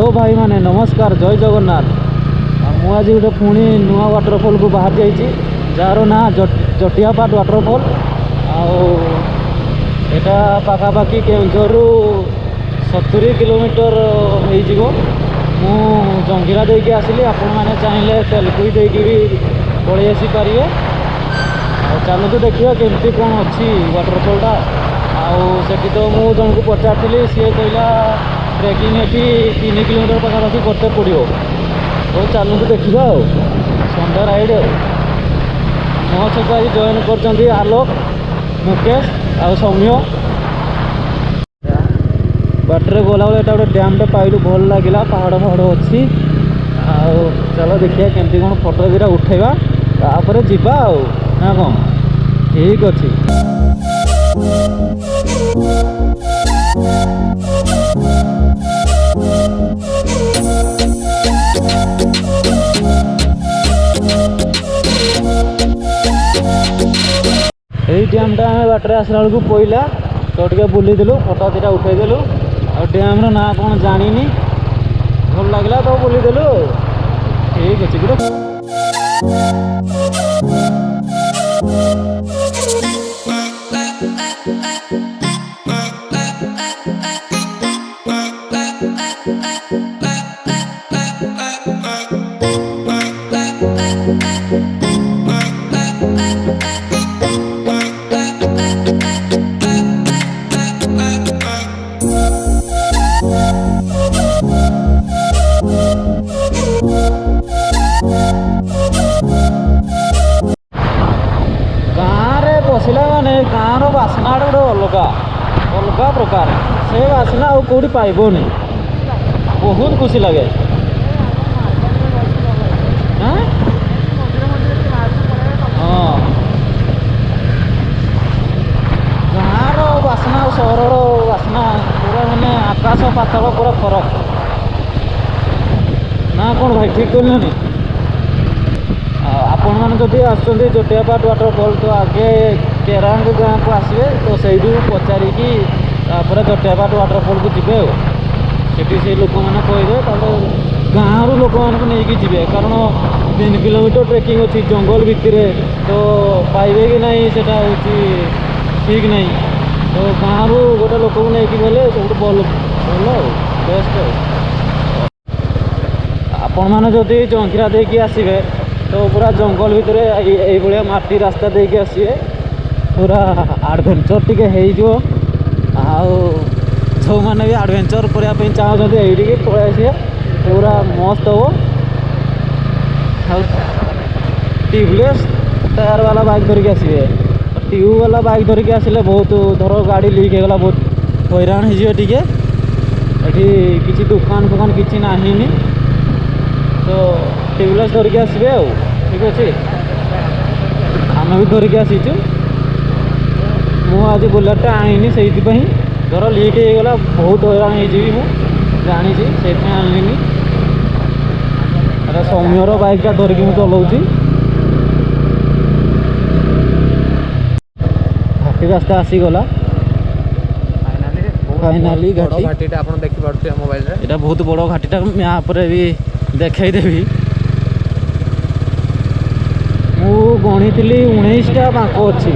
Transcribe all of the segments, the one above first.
Hello भाई माने नमस्कार जय जगन्नाथ। मु आज गोटे पुणी नुआ वाटरफॉल को बाहर जाइए जार ना जटियापाट वाटरफॉल। आटा पाखापाखि केउझर 70 किलोमीटर हो मु जंगीरा देके आसली। आपण मैंने चाहिए तेलकुई देकी भी पलि आसीपारे। चलतु देखिए केमती कौन अच्छी वाटरफॉलटा। आठी तो मुझे जन को पचारि सी कहला ट्रेकिंग ये 3 किलोमीटर पाखापाखि करते पड़ो। तो चलतु देखा सन्डे राइड मो सहित आज जॉइन कर आलोक मुकेश आ सौम्य। बाटर गला बेले गोटे डैमटे पाइलु भल लगे पहाड़ पहाड़ अच्छी। चलो देखिए केमती कौन फोटो दुटा उठेगा तापर जीवा ना कौन ठीक अच्छे। यही डैमटा आम बाटर आसला बेलू पड़ा तो टे बुलीदेलु फोटो दुटा उठेदेलु। आ डैम ना कौन जानी भल लगे तो बुलीदेलु ठीक अच्छे गुड। बसला माने गाँव बासना गोटे अलग अलग प्रकार से बासना आउ कौटी पाइबनी। बहुत खुशी लगे। हाँ गाँव बासना और सहर बासना पूरा माने आकाश पाताल पूरा फरक ना कौन भाई ठीक कहनी। आपण मैंने जदि आसुँच जटियापाट वाटरफॉल तो आगे केरांग गाँव को आसवे तो से पचारिकी जटियापाट वाटरफॉल को जी से लोक मैंने कहे गाँव लोक मानक नहीं जी कारण 3 किलोमीटर ट्रेकिंग अच्छी जंगल भितर तो पाइबे कि नहीं सेटा ठीक नहीं। तो गाँव गोटे लोक को लेकिन गले सब भल भल बेस्ट। आपण मैंने जदि जंगीरा देकी आसवे तो पूरा जंगल भितर ये माटी रास्ता देके आसवे पूरा एडवेंचर टिके हो। जो मैंने भी एडवेंचर करने चाहते ये पलि आसे पूरा मस्त हो। ट्यूबलेस टायर वाला बाइक धरिक आसवे। ट्यूब वाला बाइक धरिक आसिले बहुत धर गाड़ी लीक होगा बहुत हैरान हो किसी दुकान फुकान किसी ना तो ट्यूबलेस धरिक आसवे ठीक अच्छे। आम भी धरिक आसीचु मु आज बुलेट आनी से धर लीक होगा बहुत हैरान हो जानी से आनलिनी। अरे सौम्यर बाइकटा धरिक मुझे चलाऊँगी घाटी रास्ता आसीगला फाइनाली घाटी आप देखिए मोबाइल ये बहुत बड़ घाटीटा मैप भी देखईदेवी। मु गणी 19टा बांक अच्छी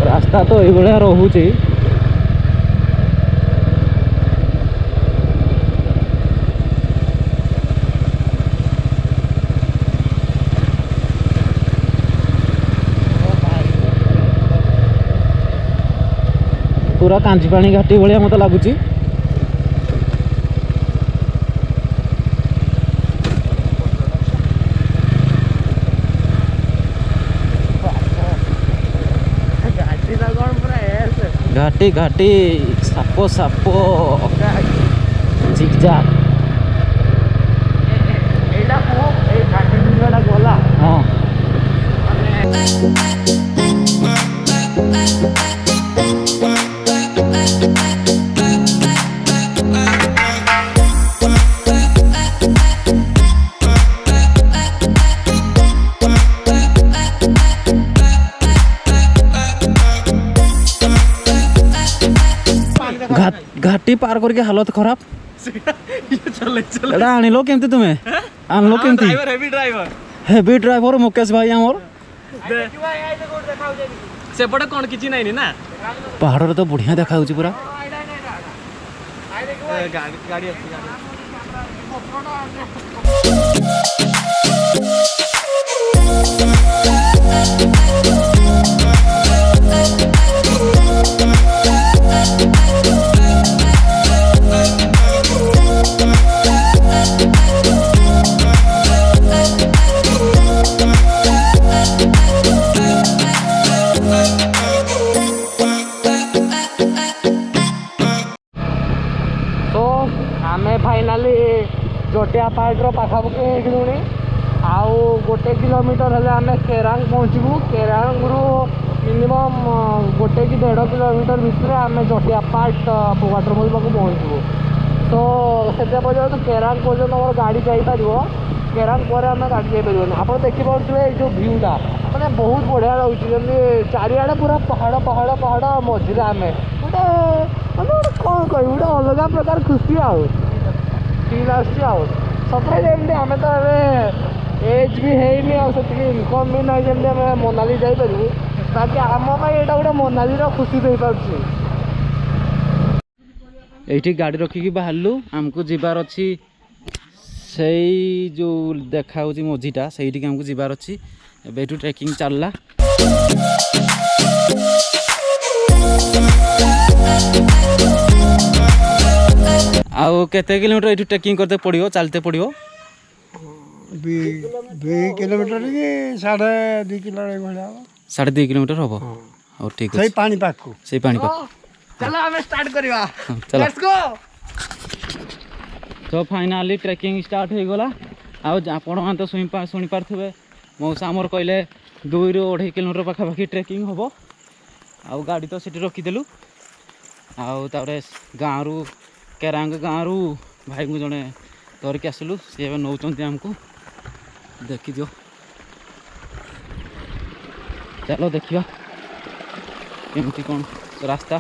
रास्ता तो ये रोचे। पूरा कांचीपाणी घाटी भाया मत लगुच। घाटी घाटी साप साप जिगजाग गला हाँ घाटी पार करके हालत खराब एटा आनिलो केमती तुमे आनलो केमती हेवी ड्राइवर मुकेश भाई हमर सेपटे कौन किछि नहीं ना पहाड़ तो बढ़िया देखा होची पूरा गाड़ी आमे फाइनाली जोटिया पार्टर पाखापाखि होगी आउ गोटे किलोमीटर हेले आमे केरांग पहुँचबू केरांग रु मिनिमम 1 कि 1.5 किलोमीटर भितर आमे जोटिया पार्ट वाटरफॉल पाक पहुँचबू तो से पर्यटन केरांग पर्यटन मोर गाड़ी जापर केरांग पर आम गाड़ी जापर आप देखिपे जो भ्यूटा मैंने बहुत बढ़िया लगे जमी चारिआडे पूरा पहाड़ पहाड़ पहाड़ मझे आम गोटे मैंने कौन कह गोटे अलग प्रकार खुशी आउ फील आसपरेट आम तो एज भी है इनकम भी ना जमी मनाली जापर बाकी आम यहाँ गोटे मनाली खुशी दे पार्टी ये गाड़ी रखिकी बाहरलु आमको जीवार अच्छी से जो देखा मझीटा से आमको जीवार अच्छी एबे ट्रेकिंग चलला आउ केते किलोमीटर ये ट्रेकिंग करते पड़ो चलते पड़ो 2 किलोमीटर कि 2.5 किलोमीटर 2.5 किलोमीटर हम और ठीक है पानी पाक से पानी पाक चलो हमें स्टार्ट करवा लेट्स गो तो फाइनाली ट्रेकिंग स्टार्ट हो गला आपण मान तो शुणी पारे मौसा आमर कहले 2 ରୁ 2.5 किलोमीटर पाखापाखि ट्रेकिंग हम आउ गाड़ी तो सीटी रखीदेलु आउे गाँव रु केरांग गाँव रु भाई को जड़े धरिक आसलु सी नौ आमको देखी दियो चलो देखिया केमती कौन रास्ता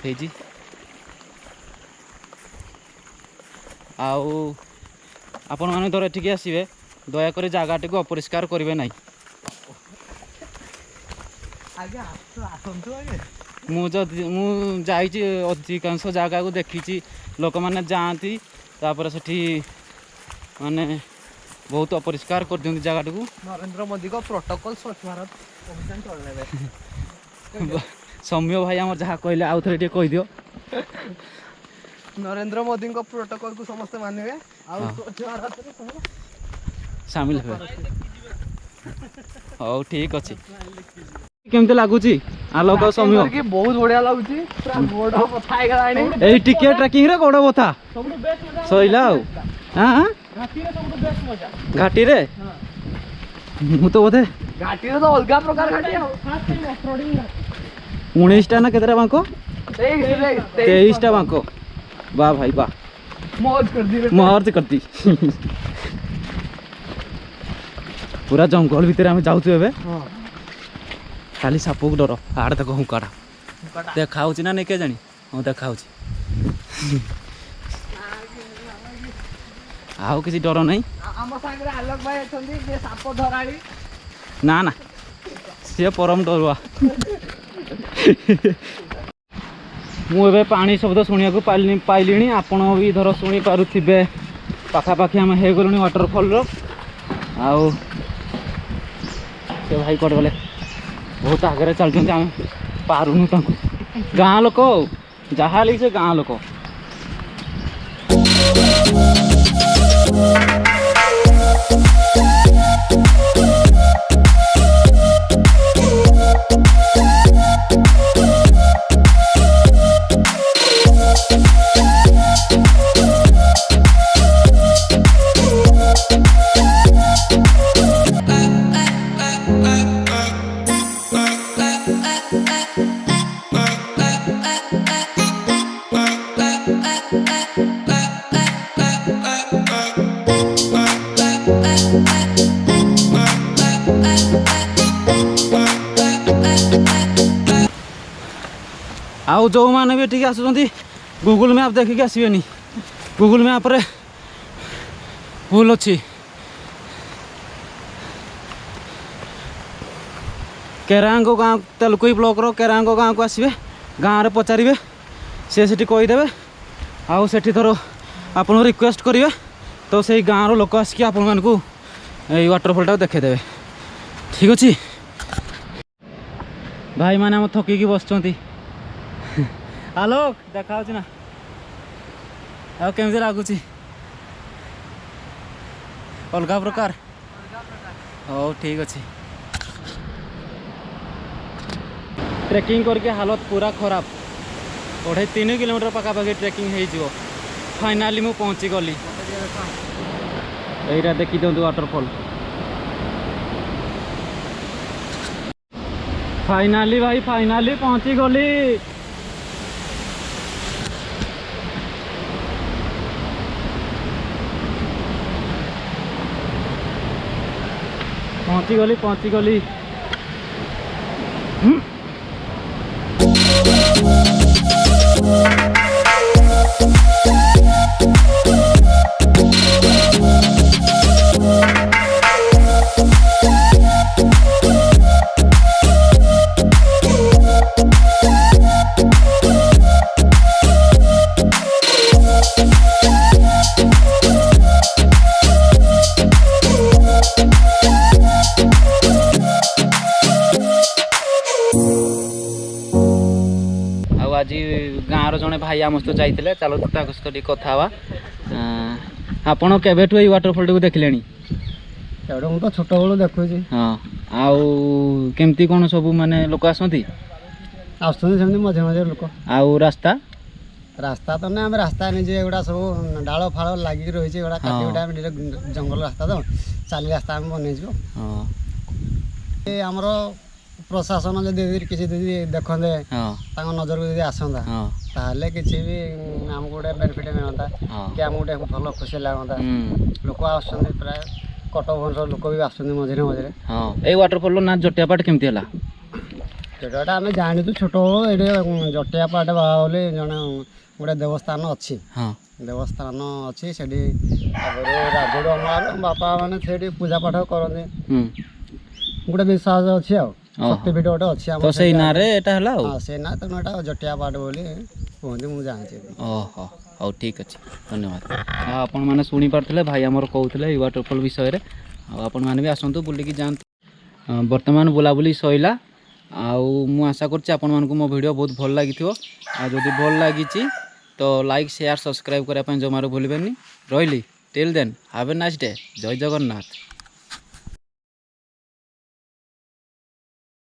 है आपण मैंने धर एठिक आसवे दयाकोरी जगह को अपरिष्कार करेंगे ना मुझे अधिकांश जगह को देखी लोक मैंने जाती से माने बहुत अपरिष्कार कर दिखती जगह को नरेंद्र मोदी को प्रोटोकॉल स्वच्छ भारत अभियान चल सौम्य भाई आम जहाँ कहले आउ थे कह दियो नरेंद्र मोदी को प्रोटोकॉल को समस्त मानवे सामिल हुए हाँ ठीक अच्छे केमती लगुच आलोक सौम्य बहुत बढ़िया लगुच ए टिके ट्रेकिंग रे गोड़ बथा सईला हाँ घाटी रे मु तो बोधे घाटी तो अलग प्रकार घाटी 19टा ना केतरा बांको 23टा बांको वाह भाई वाह मौज कर दी पूरा जंगल भितर आम जाऊँ एवं खाली साप को डर आड़े तक हुकाड़ा देखा ना नहीं के जानी हाँ देखा आउ किसी डर नहीं ना ना सी परम डरुआ मुझे पानी शब्द शुणा पाइली आपण भी धर शुणी पारे पाखापाखि आम हो गलु वाटरफॉल आउ से भाई कट गले बहुत आगे चलते आम पारुनु गाँ लोक जहाँ से गाँ लोक आउ जो मैंने भी ठीक आसुँच गूगल मैप देखिए आसबेनी गूगल मैप रे भूल अच्छी केरांग गाँव तेलुकुई ब्लॉक रो केरांग गाँव को आसबे गाँव रे पचारे सी सेठी कहीदेवे आउ सेठी थर आपन रिक्वेस्ट करेंगे तो से गाँव रो लोक आसिक आपण मानकू ये वाटरफॉल टाक देखेदेवे ठीक अच्छे भाई मैंने आम थकिकी बस आलोक देखा ना आमती लगुच अलग प्रकार हो ठीक अच्छे ट्रेकिंग करके हालत पूरा खराब 2.5-3 किलोमीटर पखापाखि ट्रेकिंग हो फाइनाली मु पहुँची गली यहीटा देखी दिखाँ वाटरफॉल फाइनाली भाई फाइनाली पहुँची गली पहुँची गली आज गाँव जड़े भाई आम सहित जाइए चलो सहित कथा आपण केवेठू ये वाटरफॉल टी देखिले ମୁଁ ତ ଛୋଟବେଳୁ ଦେଖୁଛି हाँ आउ केमती कौन सब माने लोक आसती ଆସୁଛନ୍ତି ସେମିତି ମଝିରେ ମଝିରେ ଲୋକ आउ रास्ता ରାସ୍ତା ତ ନା ଆମେ ରାସ୍ତା ନିଜେ ଏଗୁଡ଼ା ସବୁ ଡାଳ ଫାଳ ଲାଗିକି ରହିଛି ଏଗୁଡ଼ା କାଟି ଗୁଡ଼ା ଆମେ ଜଙ୍ଗଲ ରାସ୍ତା ତ ଚାଲି ରାସ୍ତା ଆମେ ବନେଇଛୁ हाँ ଏ ଆମର ପ୍ରଶାସନ ଯଦି କିଛି ଯଦି ଦେଖନ୍ତେ हाँ ତାଙ୍କ ନଜରକୁ ଯଦି ଆସନ୍ତା हाँ ତାହେଲେ କିଛି ବି ଆମକୁ ଗୋଟେ ବେନିଫିଟ୍ ମିଳନ୍ତା हाँ କି ଆମକୁ ଗୋଟେ ଭଲ ଖୁସି ଲାଗନ୍ତା ଲୋକ ଆସୁଛନ୍ତି ପ୍ରାୟ କଟକ ଭୁବନେଶ୍ୱର ଲୋକ ବି ଆସୁଛନ୍ତି ମଝିରେ ମଝିରେ हाँ ये वाटरफॉल ना जटिया पाट केमती है ସେଟା ଆମେ ଜାଣିଛୁ ଛୋଟବେଳୁ ଏଠି ଜଟିଆ ପାହାଡ଼ ବାବା ବୋଲି ଜଣେ ଗୋଟେ ଦେବସ୍ଥାନ ଅଛି हाँ ଦେବସ୍ଥାନ ଅଛି ସେଠି ଆଗରୁ ରାଜୁଡ଼ ଅମଳ ବାପା ମାନେ ସେଠି ପୂଜା ପାଠ କରନ୍ତି ଗୋଟେ ବିଶ୍ୱାସ ଅଛି ଆଉ ଶକ୍ତିପୀଠ ଗୋଟେ ଅଛି तो से ना रे एटा हला ହଁ ସେ ନା ତେଣୁ ଏଟା ଜଟିଆ ପାହାଡ଼ ବୋଲି କୁହନ୍ତି ମୁଁ ଜାଣିଛି ओहो हौ ठीक अच्छे धन्यवाद आपण मैंने शुणी पार्थे भाई आमर कहते ये वाटरफॉल विषय में आपण मैंने भी आसतु बुलिकी जातु बर्तमान बुलाबुली सैला मु आशा करछि आपण मानकु मो वीडियो बहुत भल लगी जदि भल लगी तो लाइक शेयर सब्सक्राइब करने जमार भूलबेनी रही till then have a nice day जय जगन्नाथ।